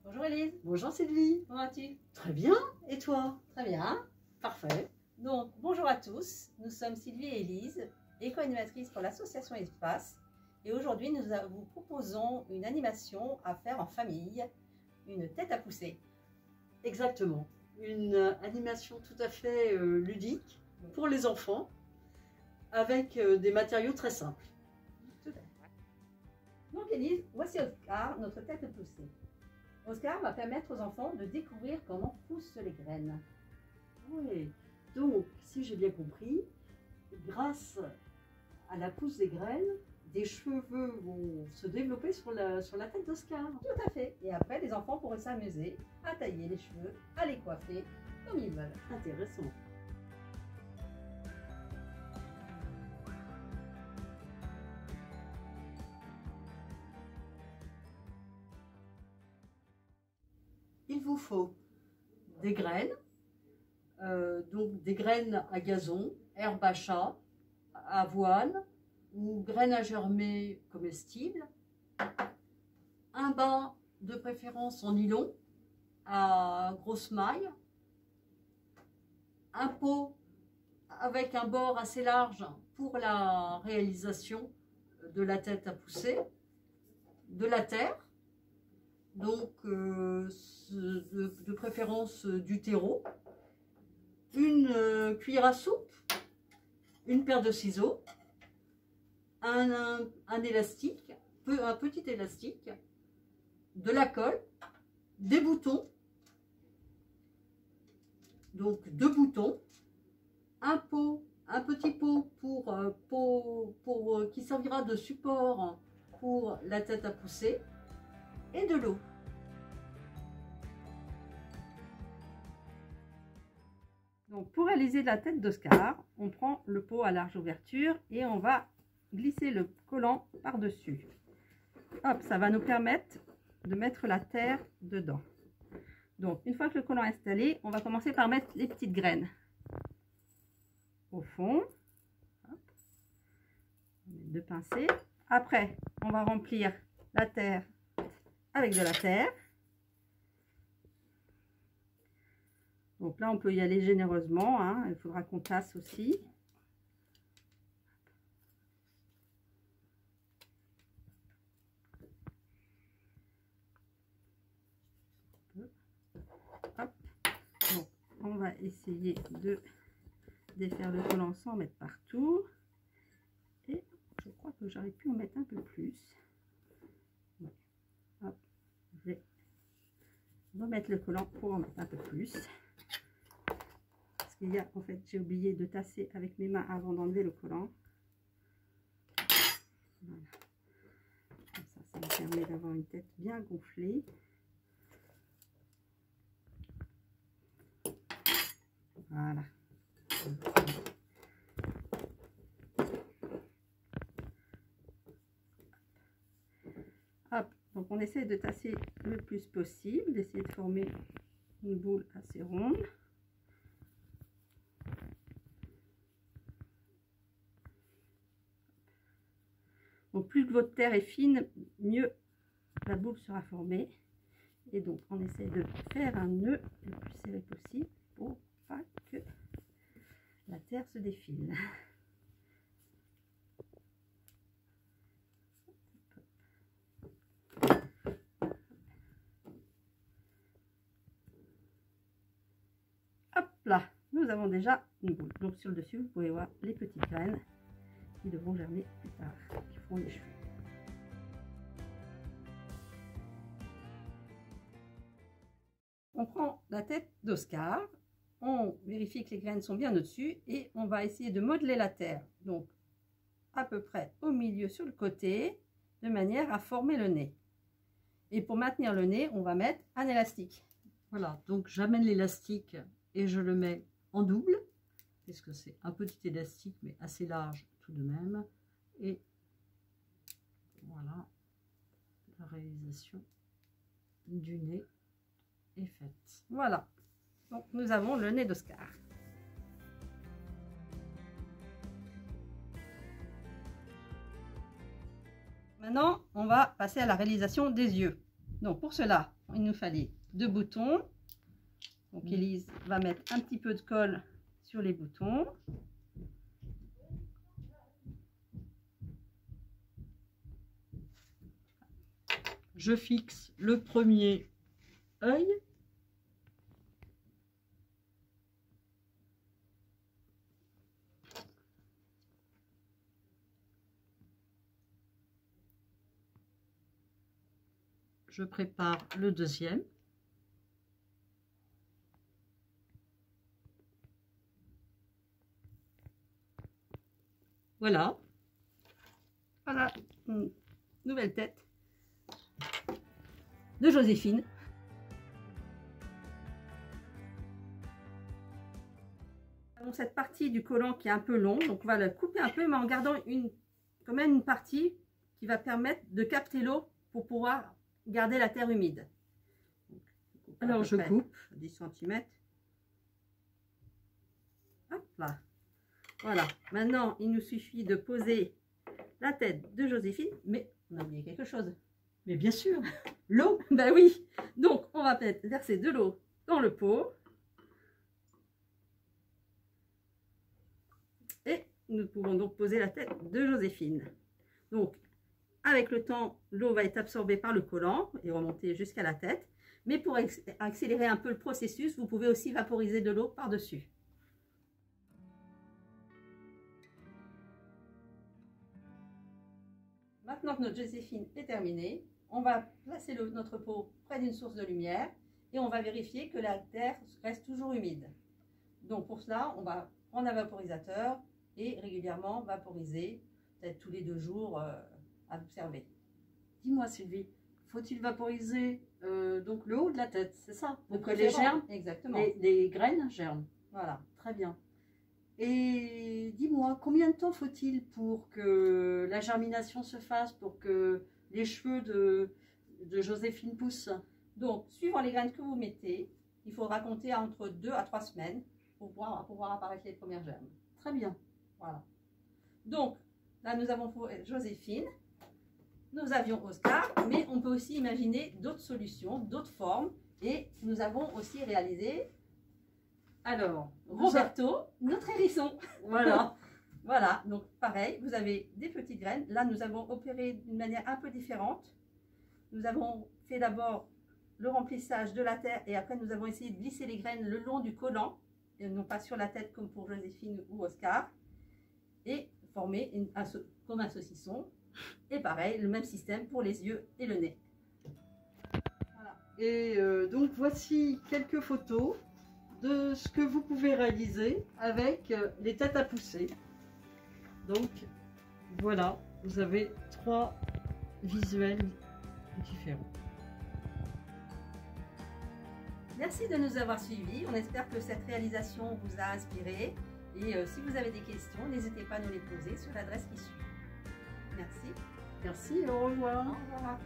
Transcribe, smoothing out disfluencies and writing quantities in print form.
Bonjour Élise. Bonjour Sylvie. Comment vas-tu? Très bien. Et toi? Très bien. Parfait. Donc, bonjour à tous. Nous sommes Sylvie et Élise, éco-animatrices pour l'association Espace. Et aujourd'hui, nous vous proposons une animation à faire en famille, une tête à pousser. Exactement. Une animation tout à fait ludique pour les enfants avec des matériaux très simples. Tout à fait. Donc Élise, voici Oscar, notre tête à pousser. Oscar va permettre aux enfants de découvrir comment poussent les graines. Oui. Donc, si j'ai bien compris, grâce à la pousse des graines, des cheveux vont se développer sur la tête d'Oscar. Tout à fait. Et après, les enfants pourront s'amuser à tailler les cheveux, à les coiffer comme ils veulent. Intéressant. Il vous faut des graines, donc des graines à gazon, herbe à chat, avoine ou graines à germer comestibles, un bas de préférence en nylon à grosse maille, un pot avec un bord assez large pour la réalisation de la tête à pousser, de la terre, donc de préférence du terreau, une cuillère à soupe, une paire de ciseaux, un élastique, un petit élastique, de la colle, des boutons, donc 2 boutons, un petit pot qui servira de support pour la tête à pousser, et de l'eau. Donc pour réaliser la tête d'Oscar, on prend le pot à large ouverture et on va glisser le collant par-dessus. Hop, ça va nous permettre de mettre la terre dedans. Donc une fois que le collant est installé, on va commencer par mettre les petites graines au fond. Hop. On met 2 pincées. Après, on va remplir la terre avec de la terre. Donc là, on peut y aller généreusement, hein. Il faudra qu'on tasse aussi. Hop. Donc, on va essayer de défaire le collant sans mettre partout. Et je crois que j'aurais pu en mettre un peu plus. Ouais. Hop. Je vais remettre le collant pour en mettre un peu plus. Parce qu'il y a, en fait, j'ai oublié de tasser avec mes mains avant d'enlever le collant. Voilà. Comme ça me permet d'avoir une tête bien gonflée. Voilà. Hop, donc on essaie de tasser le plus possible, d'essayer de former une boule assez ronde. Donc plus que votre terre est fine, mieux la boule sera formée. Et donc on essaie de faire un nœud le plus serré possible pour pas que la terre se défile. Hop là, nous avons déjà une boule. Donc sur le dessus, vous pouvez voir les petites graines qui devront germer plus tard, qui feront les cheveux. On prend la tête d'Oscar, on vérifie que les graines sont bien au-dessus et on va essayer de modeler la terre. Donc à peu près au milieu sur le côté, de manière à former le nez. Et pour maintenir le nez, on va mettre un élastique. Voilà, donc j'amène l'élastique et je le mets en double, puisque c'est un petit élastique mais assez large tout de même. Et voilà, la réalisation du nez est faite. Voilà, donc nous avons le nez d'Oscar. Maintenant, on va passer à la réalisation des yeux. Donc pour cela, il nous fallait 2 boutons. Donc Élise va mettre un petit peu de colle sur les boutons. Je fixe le premier œil. Je prépare le deuxième. Voilà. Voilà, une nouvelle tête de Joséphine. Nous avons cette partie du collant qui est un peu long, donc on va la couper un peu, mais en gardant quand même une partie qui va permettre de capter l'eau pour pouvoir garder la terre humide. Donc, alors je coupe 10 cm. Hop là. Voilà, maintenant il nous suffit de poser la tête de Joséphine, mais on a oublié quelque chose. Mais bien sûr, l'eau. Ben oui, donc on va peut-être verser de l'eau dans le pot. Et nous pouvons donc poser la tête de Joséphine. Donc avec le temps, l'eau va être absorbée par le collant et remonter jusqu'à la tête. Mais pour accélérer un peu le processus, vous pouvez aussi vaporiser de l'eau par-dessus. Maintenant que notre Joséphine est terminée, on va placer notre pot près d'une source de lumière et on va vérifier que la terre reste toujours humide. Donc pour cela, on va prendre un vaporisateur et régulièrement vaporiser, peut-être tous les 2 jours à observer. Dis-moi Sylvie, faut-il vaporiser donc le haut de la tête, c'est ça? Pour que les germes, exactement. Les graines germent. Voilà, très bien. Et dis-moi, combien de temps faut-il pour que la germination se fasse, pour que les cheveux de Joséphine poussent? Donc, suivant les graines que vous mettez, il faudra compter entre 2 à 3 semaines pour pouvoir apparaître les premières germes. Très bien. Voilà. Donc, là, nous avons Joséphine, nous avions Oscar, mais on peut aussi imaginer d'autres solutions, d'autres formes. Et nous avons aussi réalisé... Alors, Roberto, notre hérisson. Voilà. Voilà, donc pareil, vous avez des petites graines. Là, nous avons opéré d'une manière un peu différente. Nous avons fait d'abord le remplissage de la terre et après nous avons essayé de glisser les graines le long du collant, et non pas sur la tête comme pour Joséphine ou Oscar, et former comme un saucisson. Et pareil, le même système pour les yeux et le nez. Voilà. Et donc voici quelques photos de ce que vous pouvez réaliser avec les têtes à pousser. Donc voilà, vous avez 3 visuels différents. Merci de nous avoir suivis. On espère que cette réalisation vous a inspiré. Et si vous avez des questions, n'hésitez pas à nous les poser sur l'adresse qui suit. Merci. Merci, au revoir. Au revoir.